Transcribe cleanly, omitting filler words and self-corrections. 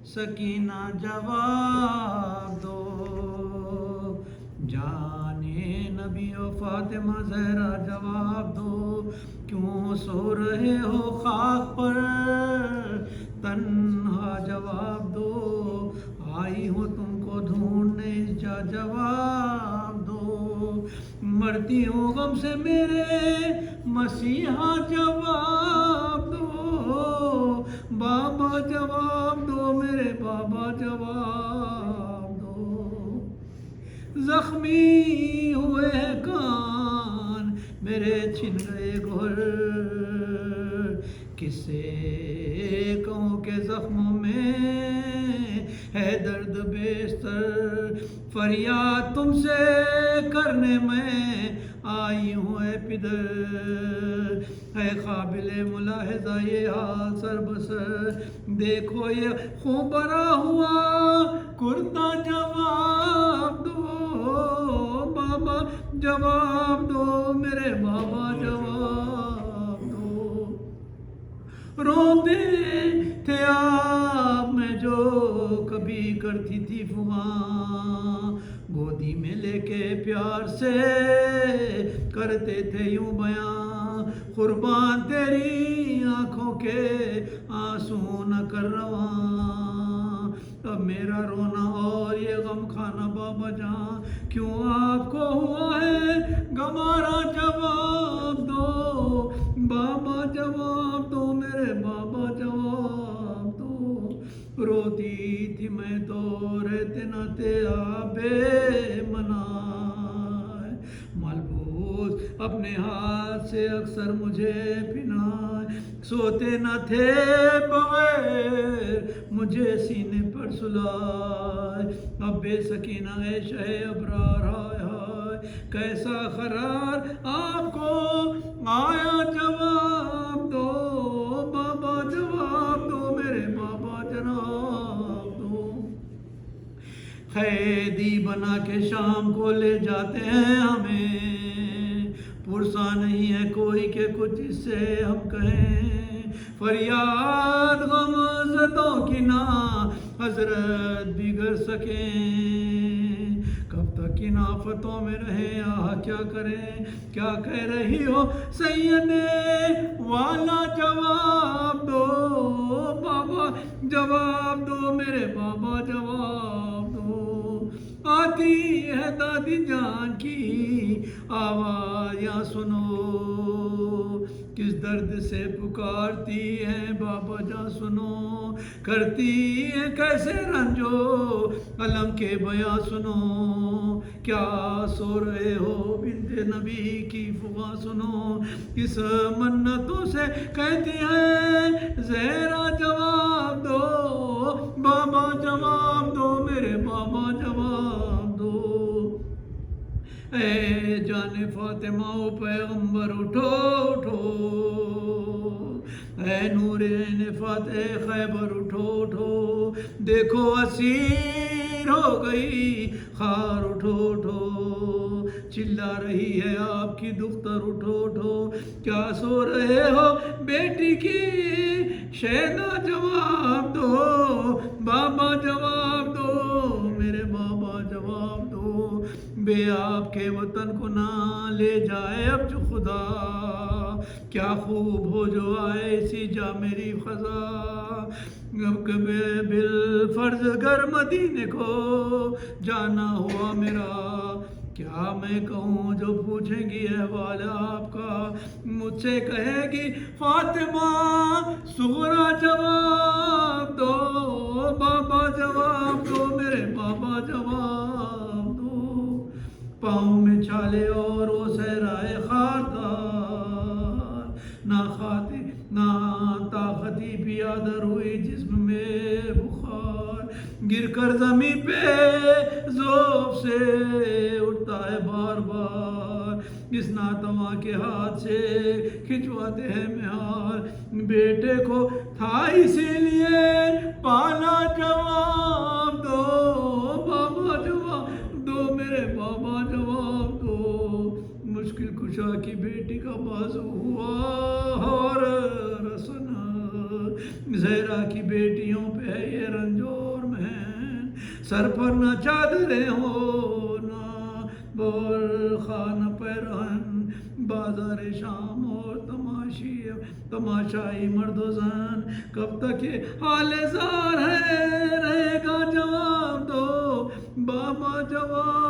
سکینہ جواب دو، جانے نبی و فاطمہ زہرا جواب دو، کیوں سو رہے ہو خاک پر تنہا جواب دو، آئی ہوں تم کو ڈھونڈنے جا جواب دو، مرتی ہوں غم سے میرے مسیحا جواب دو، بابا جواب دو میرے بابا جواب دو، زخمی ہوئے کان میرے چھن گئے گھر، کس سے کہوں کہ زخموں میں ہے درد بیشتر، فریاد تم سے کرنے میں آئی ہوں اے پدر، ہے قابل ملاحظہ یہ حال سر بسر، دیکھو یہ خون بھرا ہوا کرتا جواب دو، بابا جواب دو میرے بابا جواب دو، روتے تھے آپ میں جو کبھی کرتی تھی فغاں، گودی میں لے کے پیار سے کرتے تھے یوں بیاں، قربان تیری آنکھوں کے آنسو نہ کر رواں، اب میرا رونا اور یہ غم کھانا بابا جان، کیوں آپ کو ہوا ہے گوارا جواب دو، بابا جواب دو میرے بابا جواب دو، روتی تھی میں تو رہتے نہ تھے آپ بے منائے، ملبوس اپنے ہاتھ سے اکثر مجھے پہنائے، سوتے نہ تھے بغیر مجھے سینے پر سلائے، اب بے سکینہ ہے شہ ابرار، ہائے ہائے کیسا قرار آپ کو آیا جواب دو، بابا جواب دو میرے بابا جواب دو، قیدی بنا کے شام کو لے جاتے ہیں ہمیں، پرسا نہیں ہے کوئی کہ کچھ اس سے ہم کہیں، فریاد غم زدوں کی نہ حضرت بگڑ سکیں، کب تک ان آفتوں میں رہیں آہ کیا کریں، کیا کہہ رہی ہو سید والا جواب دو، بابا جواب دو میرے بابا جواب دو، آتی ہے دادی جان کی آواز یا سنو، کس درد سے پکارتی ہے بابا جان سنو، کرتی ہے کیسے رنجو علم کے بیاں سنو، کیا سو رہے ہو بنت نبی کی فغاں سنو، کس منتوں سے کہتی ہے زہرا جواب دو، بابا جواب دو میرے بابا جواب دو، اے جان فاطمہ و پیغمبر اٹھو اٹھو، اے نور عین فاتح خیبر اٹھو اٹھو، دیکھو اسیر ہو گئی خار اٹھو اٹھو، چلا رہی ہے آپ کی دختر اٹھو اٹھو، کیا سو رہے ہو بیٹی کی شیدا جواب دو، بابا جواب دو میرے بابا جواب دو، بے آپ کے وطن کو نہ لے جائے اب جو خدا، کیا خوب ہو جو آئے اسی جا میری خزا، بالفرض گر مدینے کو جانا ہوا میرا، کیا میں کہوں جو پوچھیں گی احوال آپ کا، مجھ سے کہے گی فاطمہ صغرا جواب دو، بابا جواب دو میرے بابا جواب دو، پاؤں میں چھالے اور وہ صحرائے خاردار، نہ خاطر نہ طاقتی پیادر ہوئی جسم میں بخار، گر کر زمین پہ ذوق سے اٹھتا ہے بار بار، اس ناتواں کے ہاتھ سے کھنچواتے ہیں مہار، بیٹے کو تھا اسی لیے پالا جواب دو، بابا جواب دو میرے بابا جواب دو، مشکل کشا کی بیٹی کا بازو ہوا اور رسن، زہرا کی بیٹیوں پہ یہ رنجو سر پر نہ چادریں ہو نہ برخا نہ پیرہن، بازار شام اور تماشائی مرد و زن، کب تک یہ حال زار ہے، رہے گا جواب دو بابا جواب